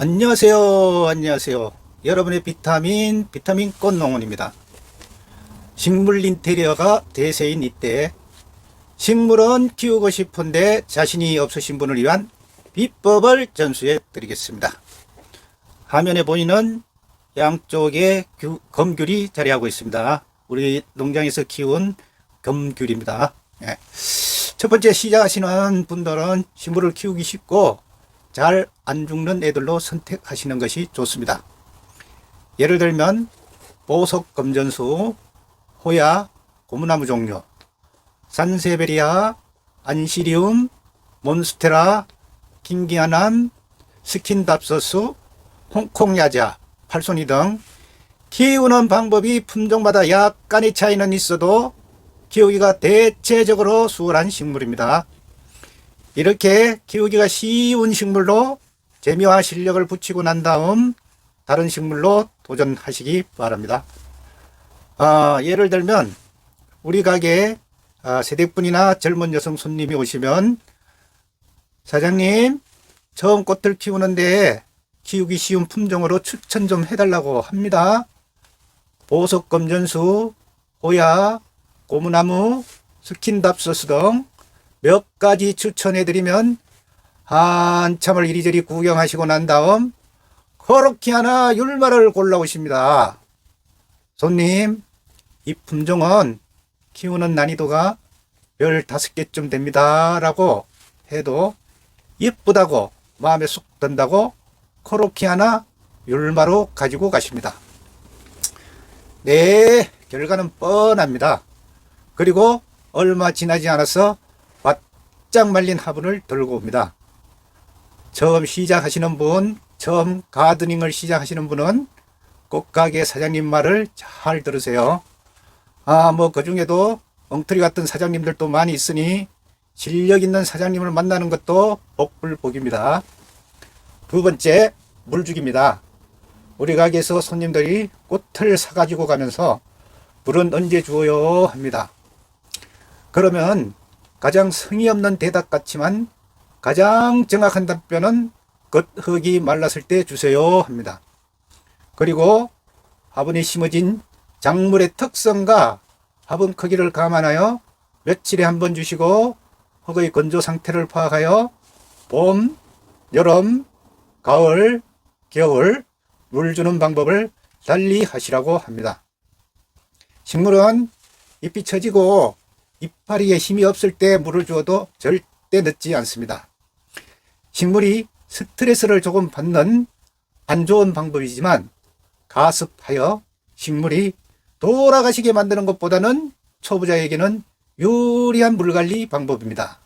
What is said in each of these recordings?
안녕하세요. 안녕하세요. 여러분의 비타민 꽃농원입니다. 식물 인테리어가 대세인 이때 식물은 키우고 싶은데 자신이 없으신 분을 위한 비법을 전수해 드리겠습니다. 화면에 보이는 양쪽에 검귤이 자리하고 있습니다. 우리 농장에서 키운 검귤입니다. 첫 번째 시작하시는 분들은 식물을 키우기 쉽고 잘 안 죽는 애들로 선택하시는 것이 좋습니다. 예를 들면 보석 검전수, 호야, 고무나무 종류, 산세베리아, 안시리움, 몬스테라, 킹기아남, 스킨답서스, 홍콩야자, 팔손이 등 키우는 방법이 품종마다 약간의 차이는 있어도 키우기가 대체적으로 수월한 식물입니다. 이렇게 키우기가 쉬운 식물로 재미와 실력을 붙이고 난 다음 다른 식물로 도전하시기 바랍니다. 예를 들면 우리 가게에 세대분이나 젊은 여성 손님이 오시면 사장님 처음 꽃을 키우는데 키우기 쉬운 품종으로 추천 좀 해달라고 합니다. 보석 검전수, 호야, 고무나무, 스킨답서스 등 몇 가지 추천해드리면 한참을 이리저리 구경하시고 난 다음 코르키아나 율마를 골라오십니다. 손님, 이 품종은 키우는 난이도가 별 5개쯤 됩니다 라고 해도 예쁘다고 마음에 쏙 든다고 코르키아나 율마로 가지고 가십니다. 네, 결과는 뻔합니다. 그리고 얼마 지나지 않아서 바짝 말린 화분을 들고 옵니다. 처음 시작하시는 분, 처음 가드닝을 시작하시는 분은 꽃가게 사장님 말을 잘 들으세요. 그 중에도 엉터리 같은 사장님들도 많이 있으니 실력 있는 사장님을 만나는 것도 복불복입니다. 두 번째, 물주기입니다. 우리 가게에서 손님들이 꽃을 사가지고 가면서 물은 언제 주어요 합니다. 그러면 가장 성의 없는 대답 같지만 가장 정확한 답변은 흙이 말랐을 때 주세요 합니다. 그리고 화분에 심어진 작물의 특성과 화분 크기를 감안하여 며칠에 한 번 주시고 흙의 건조 상태를 파악하여 봄, 여름, 가을, 겨울 물 주는 방법을 달리 하시라고 합니다. 식물은 잎이 처지고 이파리에 힘이 없을 때 물을 주어도 절대 늦지 않습니다. 식물이 스트레스를 조금 받는 안 좋은 방법이지만 가습하여 식물이 돌아가시게 만드는 것보다는 초보자에게는 유리한 물관리 방법입니다.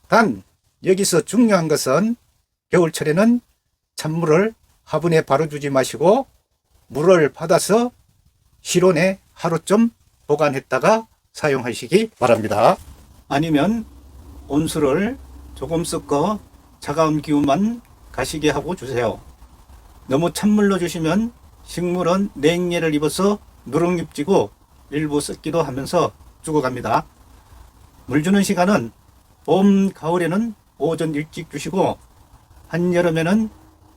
단 여기서 중요한 것은 겨울철에는 찬물을 화분에 바로 주지 마시고 물을 받아서 실온에 하루쯤 보관했다가 사용하시기 바랍니다. 아니면 온수를 조금 섞어 차가운 기운만 가시게 하고 주세요. 너무 찬물로 주시면 식물은 냉해를 입어서 누렁잎지고 일부 썩기도 하면서 죽어갑니다. 물 주는 시간은 봄, 가을에는 오전 일찍 주시고 한여름에는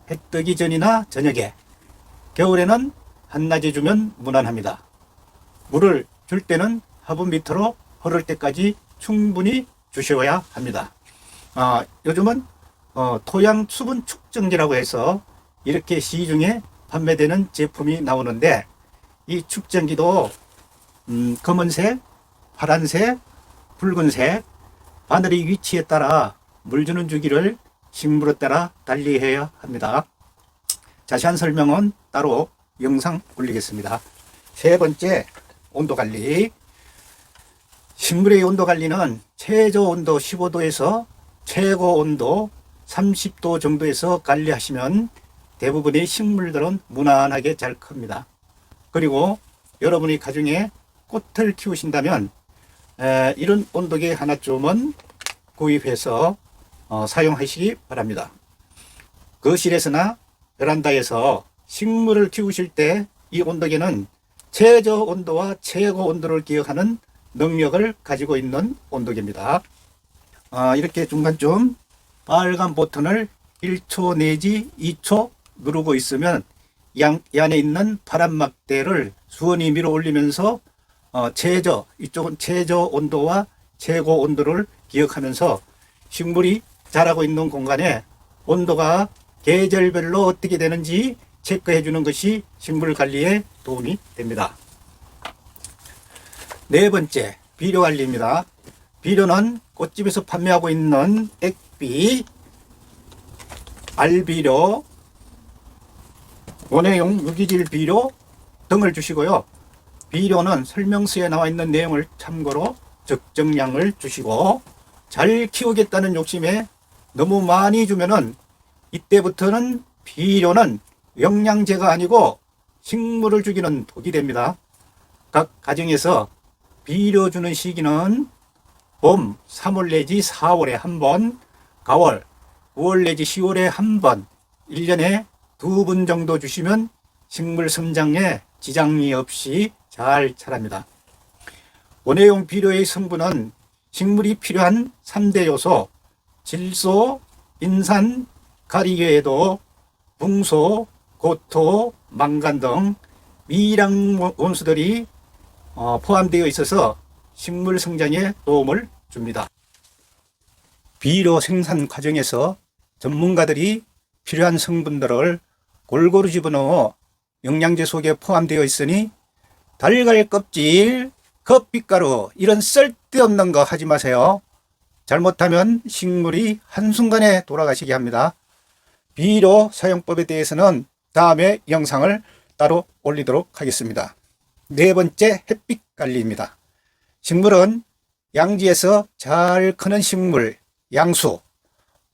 해 뜨기 전이나 저녁에, 겨울에는 한낮에 주면 무난합니다. 물을 줄 때는 화분 밑으로 흐를 때까지 충분히 주셔야 합니다. 요즘은 토양 수분 축정기라고 해서 이렇게 시중에 판매되는 제품이 나오는데 이 축정기도 검은색, 파란색, 붉은색 바늘의 위치에 따라 물 주는 주기를 식물에 따라 달리해야 합니다. 자세한 설명은 따로 영상 올리겠습니다. 세 번째, 온도 관리. 식물의 온도 관리는 최저 온도 15도에서 최고 온도 30도 정도에서 관리하시면 대부분의 식물들은 무난하게 잘 큽니다. 그리고 여러분이 가정에 꽃을 키우신다면 이런 온도계 하나쯤은 구입해서 사용하시기 바랍니다. 거실에서나 베란다에서 식물을 키우실 때 이 온도계는 최저 온도와 최고 온도를 기억하는 능력을 가지고 있는 온도계입니다. 이렇게 중간쯤 빨간 버튼을 1초 내지 2초 누르고 있으면 이 안에 있는 바람막대를 수온이 밀어 올리면서 이쪽은 최저 온도와 최고 온도를 기억하면서 식물이 자라고 있는 공간에 온도가 계절별로 어떻게 되는지 체크해 주는 것이 식물 관리에 도움이 됩니다. 네 번째, 비료 관리입니다. 비료는 꽃집에서 판매하고 있는 액비, 알비료, 원예용 유기질 비료 등을 주시고요. 비료는 설명서에 나와 있는 내용을 참고로 적정량을 주시고, 잘 키우겠다는 욕심에 너무 많이 주면은 이때부터는 비료는 영양제가 아니고 식물을 죽이는 독이 됩니다. 각 가정에서 비료 주는 시기는 봄 3월 내지 4월에 한 번, 가을 9월 내지 10월에 한 번, 1년에 2번 정도 주시면 식물 성장에 지장이 없이 잘 자랍니다. 원예용 비료의 성분은 식물이 필요한 3대 요소, 질소, 인산, 가리 외에도 붕소, 고토, 망간 등 미량 원소들이 포함되어 있어서 식물 성장에 도움을 줍니다. 비료 생산 과정에서 전문가들이 필요한 성분들을 골고루 집어넣어 영양제 속에 포함되어 있으니 달걀 껍질, 겉빛가루 이런 쓸데없는 거 하지 마세요. 잘못하면 식물이 한순간에 돌아가시게 합니다. 비료 사용법에 대해서는 다음에 영상을 따로 올리도록 하겠습니다. 네 번째, 햇빛 관리입니다. 식물은 양지에서 잘 크는 식물, 양수,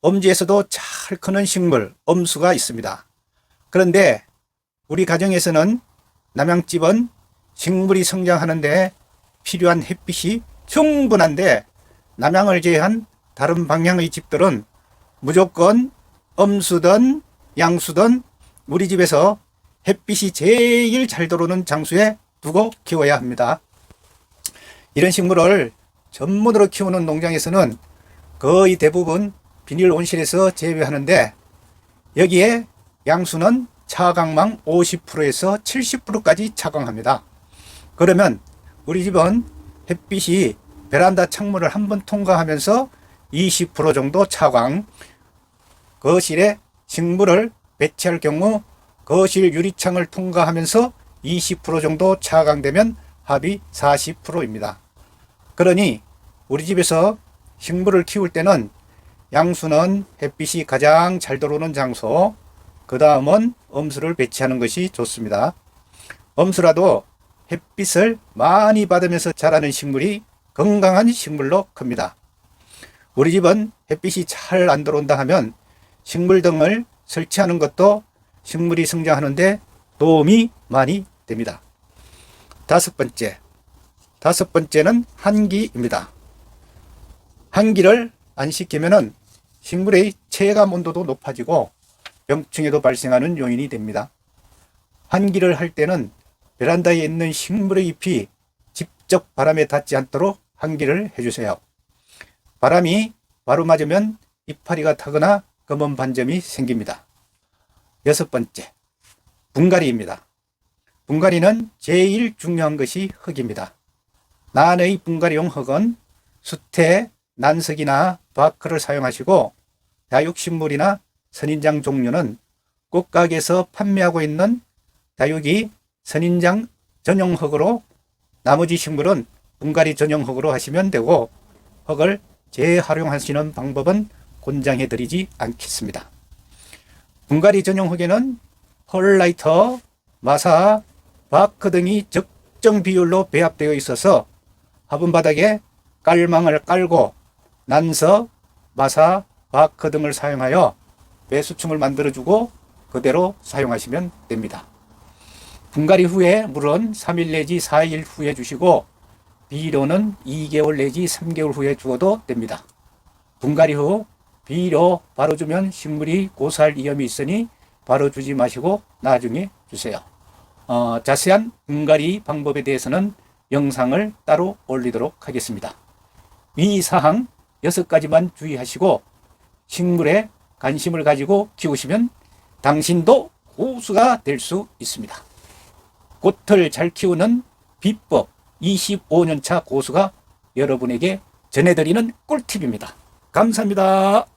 엄지에서도 잘 크는 식물, 엄수가 있습니다. 그런데 우리 가정에서는 남양집은 식물이 성장하는데 필요한 햇빛이 충분한데 남양을 제외한 다른 방향의 집들은 무조건 엄수든 양수든 우리 집에서 햇빛이 제일 잘 들어오는 장소에 두고 키워야 합니다. 이런 식물을 전문으로 키우는 농장에서는 거의 대부분 비닐 온실에서 재배하는데 여기에 양수는 차광망 50%에서 70%까지 차광합니다. 그러면 우리 집은 햇빛이 베란다 창문을 한번 통과하면서 20% 정도 차광, 거실에 식물을 배치할 경우 거실 유리창을 통과하면서 20% 정도 차광되면 합이 40%입니다. 그러니 우리 집에서 식물을 키울 때는 양수는 햇빛이 가장 잘 들어오는 장소, 그 다음은 엄수를 배치하는 것이 좋습니다. 엄수라도 햇빛을 많이 받으면서 자라는 식물이 건강한 식물로 큽니다. 우리 집은 햇빛이 잘 안 들어온다 하면 식물 등을 설치하는 것도 식물이 성장하는데 도움이 많이 됩니다. 다섯 번째는 한기입니다. 한기를 안 시키면은 식물의 체감 온도도 높아지고 병충해도 발생하는 요인이 됩니다. 한기를 할 때는 베란다에 있는 식물의 잎이 직접 바람에 닿지 않도록 한기를 해주세요. 바람이 바로 맞으면 이파리가 타거나 검은 반점이 생깁니다. 여섯 번째, 분갈이입니다. 분갈이는 제일 중요한 것이 흙입니다. 난의 분갈이용 흙은 수태, 난석이나 바크를 사용하시고 다육식물이나 선인장 종류는 꽃가게에서 판매하고 있는 다육이 선인장 전용 흙으로, 나머지 식물은 분갈이 전용 흙으로 하시면 되고 흙을 재활용하시는 방법은 권장해 드리지 않겠습니다. 분갈이 전용 흙에는 펄라이터, 마사, 바크 등이 적정 비율로 배합되어 있어서 화분 바닥에 깔망을 깔고 난석, 마사, 바크 등을 사용하여 배수층을 만들어주고 그대로 사용하시면 됩니다. 분갈이 후에 물은 3일 내지 4일 후에 주시고 비료는 2개월 내지 3개월 후에 주어도 됩니다. 분갈이 후 비료 바로 주면 식물이 고사할 위험이 있으니 바로 주지 마시고 나중에 주세요. 자세한 분갈이 방법에 대해서는 영상을 따로 올리도록 하겠습니다. 이 사항 6가지만 주의하시고 식물의 관심을 가지고 키우시면 당신도 고수가 될 수 있습니다. 꽃을 잘 키우는 비법 25년차 고수가 여러분에게 전해드리는 꿀팁입니다. 감사합니다.